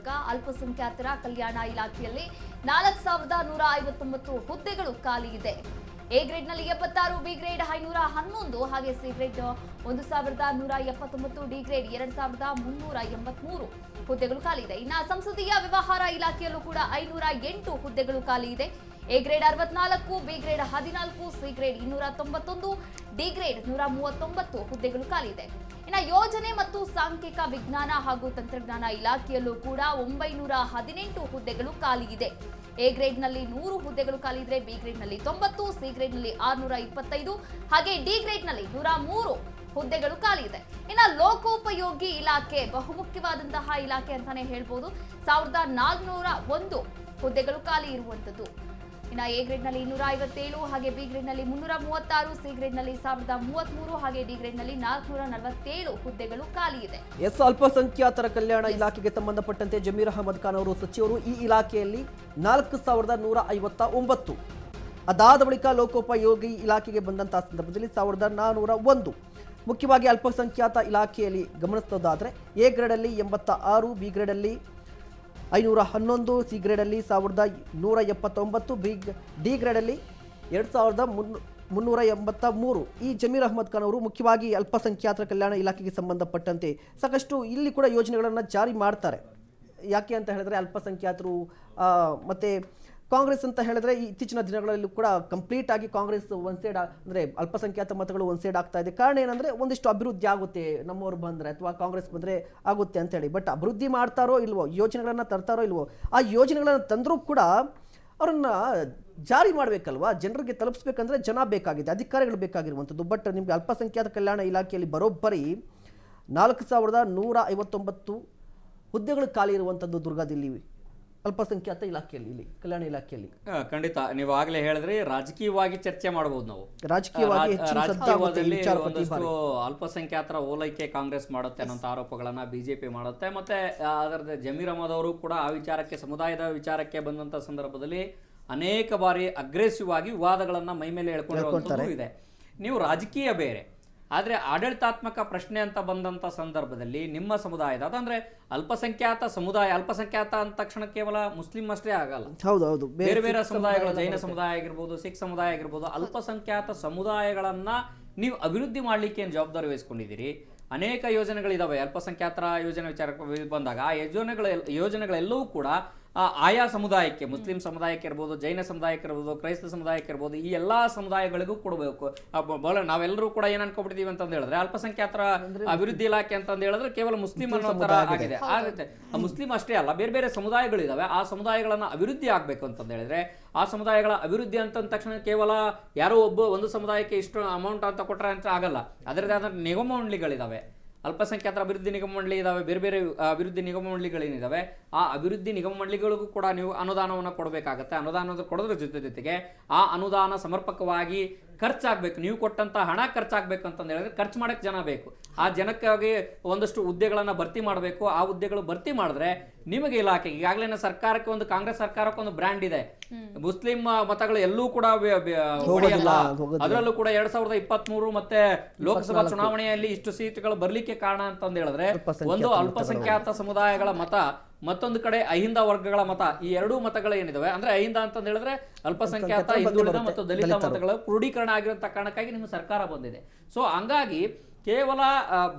ಆಯೋಗ ಅಲ್ಪಸಂಖ್ಯಾತರ ಕಲ್ಯಾಣ ಇಲಾಖೆಯಲ್ಲಿ 4159 ಹುದ್ದೆಗಳು ಖಾಲಿ ಇದೆ. ಎ ಗ್ರೇಡ್ನಲ್ಲಿ 76, ಬಿ ಗ್ರೇಡ್ 511, ಹಾಗೆ ಸಿ ಗ್ರೇಡ್ 1179, ಡಿ ಗ್ರೇಡ್ 2383 ಹುದ್ದೆಗಳು ಖಾಲಿ ಇದೆ. ಇನ್ನು ಸಂಸದೀಯ ವ್ಯವಹಾರ ಇಲಾಖೆಯಲ್ಲೂ ಕೂಡ 508 ಹುದ್ದೆಗಳು ಖಾಲಿ ಇದೆ. A grade 64, B grade 14, C grade 291, D grade 139 ಹುದ್ದೆಗಳು ಖಾಲಿ ಇದೆ. ಇನ್ನು ಯೋಜನೆ ಮತ್ತು ಸಾಂಖ್ಯಿಕ ವಿಜ್ಞಾನ ಹಾಗೂ ತಂತ್ರಜ್ಞಾನ ಇಲಾಖೆಯಲ್ಲೂ ಕೂಡ 918 ಹುದ್ದೆಗಳು ಖಾಲಿ ಇದೆ. ಎ ಗ್ರೇಡ್ನಲ್ಲಿ 100 ಹುದ್ದೆಗಳು ಖಾಲಿ ಇದ್ರೆ, ಬಿ ಗ್ರೇಡ್ನಲ್ಲಿ 90, ಸಿ ಗ್ರೇಡ್ನಲ್ಲಿ 625, ಹಾಗೆ ಡಿ ಗ್ರೇಡ್ನಲ್ಲಿ 103 ಹುದ್ದೆಗಳು ಖಾಲಿ ಇದೆ. ಇನ್ನು ಲೋಕೋಪಯೋಗಿ ಇಲಾಖೆ ಬಹುಮುಖ್ಯವಾದಂತಹ ಇಲಾಖೆ ಅಂತಾನೆ ಹೇಳ್ಬೋದು. 1401 ಹುದ್ದೆಗಳು ಖಾಲಿ ಇರುವಂತದ್ದು. ಇನ್ನು ಎ ಗ್ರೇಡ್ನಲ್ಲಿ 257, ಹಾಗೆ ಬಿ ಗ್ರೇಡ್ನಲ್ಲಿ 336, ಸಿ ಗ್ರೇಡ್ನಲ್ಲಿ 1033, ಹಾಗೆ ಡಿ ಗ್ರೇಡ್ನಲ್ಲಿ 447 ಹುದ್ದೆಗಳು ಖಾಲಿ ಇದೆ. ಅಲ್ಪಸಂಖ್ಯಾತರ ಕಲ್ಯಾಣ ಇಲಾಖೆಗೆ ಸಂಬಂಧಪಟ್ಟಂತೆ ಜಮೀರ್ ಅಹಮದ್ ಖಾನ್ ಅವರು ಸಚಿವರು ಈ ಇಲಾಖೆಯಲ್ಲಿ 4159. ಅದಾದ ಬಳಿಕ ಲೋಕೋಪಯೋಗಿ ಇಲಾಖೆಗೆ ಬಂದಂತಹ ಸಂದರ್ಭದಲ್ಲಿ 1401. ಮುಖ್ಯವಾಗಿ ಅಲ್ಪಸಂಖ್ಯಾತ ಇಲಾಖೆಯಲ್ಲಿ ಗಮನಿಸೋದಾದ್ರೆ ಎ ಗ್ರೇಡಲ್ಲಿ 86, ಬಿ ಗ್ರೇಡಲ್ಲಿ 511, ಸಿ ಗ್ರೇಡಲ್ಲಿ 1179, ಡಿ ಗ್ರೇಡಲ್ಲಿ 2383. ಈ ಜಮೀರ್ ಅಹಮದ್ ಖಾನ್ ಅವರು ಮುಖ್ಯವಾಗಿ ಅಲ್ಪಸಂಖ್ಯಾತರ ಕಲ್ಯಾಣ ಇಲಾಖೆಗೆ ಸಂಬಂಧಪಟ್ಟಂತೆ ಸಾಕಷ್ಟು ಇಲ್ಲಿ ಕೂಡ ಯೋಜನೆಗಳನ್ನು ಜಾರಿ ಮಾಡ್ತಾರೆ. ಯಾಕೆ ಅಂತ ಹೇಳಿದ್ರೆ ಅಲ್ಪಸಂಖ್ಯಾತರು ಮತ್ತು ಕಾಂಗ್ರೆಸ್ ಅಂತ ಹೇಳಿದ್ರೆ ಇತ್ತೀಚಿನ ದಿನಗಳಲ್ಲಿ ಕೂಡ ಕಂಪ್ಲೀಟ್ ಆಗಿ ಕಾಂಗ್ರೆಸ್ ಒನ್ ಸೈಡ್ ಅಂದರೆ ಅಲ್ಪಸಂಖ್ಯಾತ ಮತಗಳು ಒನ್ ಸೈಡ್ ಆಗ್ತಾ ಇದೆ. ಕಾರಣ ಏನಂದರೆ ಒಂದಿಷ್ಟು ಅಭಿವೃದ್ಧಿ ಆಗುತ್ತೆ ನಮ್ಮವ್ರು ಬಂದರೆ ಅಥವಾ ಕಾಂಗ್ರೆಸ್ ಬಂದರೆ ಆಗುತ್ತೆ ಅಂತೇಳಿ. ಬಟ್ ಅಭಿವೃದ್ಧಿ ಮಾಡ್ತಾರೋ ಇಲ್ವೋ, ಯೋಜನೆಗಳನ್ನು ತರ್ತಾರೋ ಇಲ್ವೋ, ಆ ಯೋಜನೆಗಳನ್ನು ತಂದರೂ ಕೂಡ ಅವ್ರನ್ನ ಜಾರಿ ಮಾಡಬೇಕಲ್ವಾ, ಜನರಿಗೆ ತಲುಪಿಸ್ಬೇಕಂದ್ರೆ ಜನ ಬೇಕಾಗಿದೆ, ಅಧಿಕಾರಿಗಳು ಬೇಕಾಗಿರುವಂಥದ್ದು. ಬಟ್ ನಿಮಗೆ ಅಲ್ಪಸಂಖ್ಯಾತ ಕಲ್ಯಾಣ ಇಲಾಖೆಯಲ್ಲಿ ಬರೋಬ್ಬರಿ 4159 ಹುದ್ದೆಗಳು ಖಾಲಿ ಇರುವಂಥದ್ದು ದುರ್ಗದಲ್ಲಿ ಅಲ್ಪಸಂಖ್ಯಾತ ಇಲಾಖೆಯಲ್ಲಿ, ಇಲ್ಲಿ ಕಲ್ಯಾಣ ಇಲಾಖೆಯಲ್ಲಿ. ಖಂಡಿತ ನೀವು ಆಗ್ಲೇ ಹೇಳಿದ್ರಿ, ರಾಜಕೀಯವಾಗಿ ಚರ್ಚೆ ಮಾಡಬಹುದು ನಾವು. ರಾಜಕೀಯವಾಗಿ ಒಂದಷ್ಟು ಅಲ್ಪಸಂಖ್ಯಾತರ ಓಲೈಕೆ ಕಾಂಗ್ರೆಸ್ ಮಾಡುತ್ತೆ ಅನ್ನೋ ಆರೋಪಗಳನ್ನ ಬಿಜೆಪಿ ಮಾಡುತ್ತೆ. ಮತ್ತೆ ಅದರ ಜಮೀರ್ ಅಹಮದ್ ಅವರು ಕೂಡ ಆ ವಿಚಾರಕ್ಕೆ, ಸಮುದಾಯದ ವಿಚಾರಕ್ಕೆ ಬಂದಂತ ಸಂದರ್ಭದಲ್ಲಿ ಅನೇಕ ಬಾರಿ ಅಗ್ರೆಸಿವ್ ಆಗಿ ವಿವಾದಗಳನ್ನ ಮೈ ಮೇಲೆ ಹೇಳ್ಕೊಂಡಿರುವಂತದ್ದು ಇದೆ. ನೀವು ರಾಜಕೀಯ ಬೇರೆ, ಆದರೆ ಆಡಳಿತಾತ್ಮಕ ಪ್ರಶ್ನೆ ಅಂತ ಬಂದಂಥ ಸಂದರ್ಭದಲ್ಲಿ ನಿಮ್ಮ ಸಮುದಾಯದ ಅದಂದ್ರೆ ಅಲ್ಪಸಂಖ್ಯಾತ ಸಮುದಾಯ, ಅಲ್ಪಸಂಖ್ಯಾತ ಅಂದ ತಕ್ಷಣ ಕೇವಲ ಮುಸ್ಲಿಂ ಅಷ್ಟೇ ಆಗಲ್ಲ, ಬೇರೆ ಬೇರೆ ಸಮುದಾಯಗಳು, ಜೈನ ಸಮುದಾಯ ಆಗಿರ್ಬೋದು, ಸಿಖ್ ಸಮುದಾಯ ಆಗಿರ್ಬೋದು, ಅಲ್ಪಸಂಖ್ಯಾತ ಸಮುದಾಯಗಳನ್ನ ನೀವು ಅಭಿವೃದ್ಧಿ ಮಾಡ್ಲಿಕ್ಕೆ ಏನು ಜವಾಬ್ದಾರಿ ವಹಿಸ್ಕೊಂಡಿದ್ದೀರಿ. ಅನೇಕ ಯೋಜನೆಗಳಿದಾವೆ ಅಲ್ಪಸಂಖ್ಯಾತರ ಯೋಜನೆ ವಿಚಾರಕ್ಕೆ ಬಂದಾಗ. ಆ ಯೋಜನೆಗಳೆಲ್ಲವೂ ಕೂಡ ಆಯಾ ಸಮುದಾಯಕ್ಕೆ, ಮುಸ್ಲಿಂ ಸಮುದಾಯಕ್ಕೆ ಇರ್ಬೋದು, ಜೈನ ಸಮುದಾಯಕ್ಕೆ ಇರ್ಬೋದು, ಕ್ರೈಸ್ತ ಸಮುದಾಯಕ್ಕೆ ಇರ್ಬೋದು, ಈ ಎಲ್ಲಾ ಸಮುದಾಯಗಳಿಗೂ ಕೊಡಬೇಕು. ನಾವೆಲ್ಲರೂ ಕೂಡ ಏನ್ ಅನ್ಕೊಬಿಟ್ಟಿದೀವಿ ಅಂತಂದು ಹೇಳಿದ್ರೆ ಅಲ್ಪಸಂಖ್ಯಾತರ ಅಭಿವೃದ್ಧಿ ಇಲಾಖೆ ಅಂತಂದು ಹೇಳಿದ್ರೆ ಕೇವಲ ಮುಸ್ಲಿಂ ಅನ್ನೋ ತರ ಆಗಿದೆ. ಆಗುತ್ತೆ, ಮುಸ್ಲಿಂ ಅಷ್ಟೇ ಅಲ್ಲ, ಬೇರೆ ಬೇರೆ ಸಮುದಾಯಗಳಿದಾವೆ. ಆ ಸಮುದಾಯಗಳನ್ನ ಅಭಿವೃದ್ಧಿ ಆಗ್ಬೇಕು ಅಂತಂದು ಹೇಳಿದ್ರೆ ಆ ಸಮುದಾಯಗಳ ಅಭಿವೃದ್ಧಿ ಅಂತ ತಕ್ಷಣ ಕೇವಲ ಯಾರೋ ಒಂದು ಸಮುದಾಯಕ್ಕೆ ಇಷ್ಟು ಅಮೌಂಟ್ ಅಂತ ಕೊಟ್ರೆ ಅಂತ ಆಗಲ್ಲ. ಅದರದೇ ಆದ ನಿಗಮ ಮಂಡಳಿಗಳಿದಾವೆ, ಅಲ್ಪಸಂಖ್ಯಾತರ ಅಭಿವೃದ್ಧಿ ನಿಗಮ ಮಂಡಳಿ ಇದಾವೆ, ಬೇರೆ ಬೇರೆ ಅಭಿವೃದ್ಧಿ ನಿಗಮ ಮಂಡಳಿಗಳೇನಿದಾವೆ ಆ ಅಭಿವೃದ್ಧಿ ನಿಗಮ ಮಂಡಳಿಗಳಿಗೂ ಕೂಡ ನೀವು ಅನುದಾನವನ್ನು ಕೊಡಬೇಕಾಗತ್ತೆ. ಅನುದಾನ ಕೊಡೋದ್ರ ಜೊತೆಗೆ ಆ ಅನುದಾನ ಸಮರ್ಪಕವಾಗಿ ಖರ್ಚಾಗಬೇಕು. ನೀವು ಕೊಟ್ಟಂತ ಹಣ ಖರ್ಚಾಗಬೇಕು ಅಂತಂದು ಹೇಳಿದ್ರೆ ಖರ್ಚು ಮಾಡಕ್ಕೆ ಜನ ಬೇಕು. ಆ ಜನಕ್ಕಾಗಿ ಒಂದಷ್ಟು ಹುದ್ದೆಗಳನ್ನ ಭರ್ತಿ ಮಾಡಬೇಕು. ಆ ಹುದ್ದೆಗಳು ಭರ್ತಿ ಮಾಡಿದ್ರೆ ನಿಮಗೆ ಇಲಾಖೆ, ಈಗಾಗಲೇ ಸರ್ಕಾರಕ್ಕೆ ಒಂದು, ಕಾಂಗ್ರೆಸ್ ಸರ್ಕಾರಕ್ಕೆ ಒಂದು ಬ್ರ್ಯಾಂಡ್ ಇದೆ, ಮುಸ್ಲಿಂ ಮತಗಳು ಎಲ್ಲೂ ಕೂಡ ಅದರಲ್ಲೂ ಕೂಡ 2023 ಮತ್ತೆ ಲೋಕಸಭಾ ಚುನಾವಣೆಯಲ್ಲಿ ಇಷ್ಟು ಸೀಟುಗಳು ಬರ್ಲಿಕ್ಕೆ ಕಾರಣ ಅಂತಂದು ಹೇಳಿದ್ರೆ ಒಂದು ಅಲ್ಪಸಂಖ್ಯಾತ ಸಮುದಾಯಗಳ ಮತ, ಮತ್ತೊಂದು ಕಡೆ ಅಹಿಂದ ವರ್ಗಗಳ ಮತ. ಈ ಎರಡೂ ಮತಗಳು ಏನಿದಾವೆ ಅಂದ್ರೆ ಅಹಿಂದ ಅಂತಂದು ಹೇಳಿದ್ರೆ ಅಲ್ಪಸಂಖ್ಯಾತ, ಹಿಂದುಳಿದ ಮತ್ತು ದಲಿತ ಮತಗಳು ಕ್ರೋಢೀಕರಣ ಆಗಿರೋ ಕಾರಣಕ್ಕಾಗಿ ನಿಮ್ಮ ಸರ್ಕಾರ ಬಂದಿದೆ. ಸೊ ಹಂಗಾಗಿ ಕೇವಲ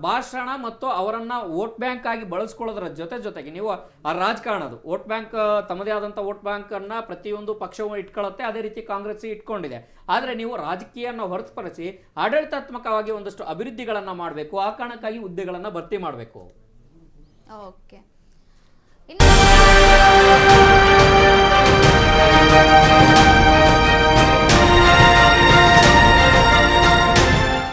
ಭಾಷಣ ಮತ್ತು ಅವರನ್ನ ವೋಟ್ ಬ್ಯಾಂಕ್ ಆಗಿ ಬಳಸ್ಕೊಳ್ಳೋದ್ರ ಜೊತೆಗೆ ನೀವು ಆ ರಾಜಕಾರಣದ ವೋಟ್ ಬ್ಯಾಂಕ್, ತಮ್ಮದೇ ಆದಂಥ ವೋಟ್ ಬ್ಯಾಂಕ್ ಅನ್ನ ಪ್ರತಿಯೊಂದು ಪಕ್ಷವು ಇಟ್ಕೊಳ್ಳುತ್ತೆ. ಅದೇ ರೀತಿ ಕಾಂಗ್ರೆಸ್ ಇಟ್ಕೊಂಡಿದೆ. ಆದರೆ ನೀವು ರಾಜಕೀಯನ ಹೊರತುಪಡಿಸಿ ಆಡಳಿತಾತ್ಮಕವಾಗಿ ಒಂದಷ್ಟು ಅಭಿವೃದ್ಧಿಗಳನ್ನ ಮಾಡಬೇಕು. ಆ ಕಾರಣಕ್ಕಾಗಿ ಹುದ್ದೆಗಳನ್ನ ಭರ್ತಿ ಮಾಡಬೇಕು. ಓಕೆ.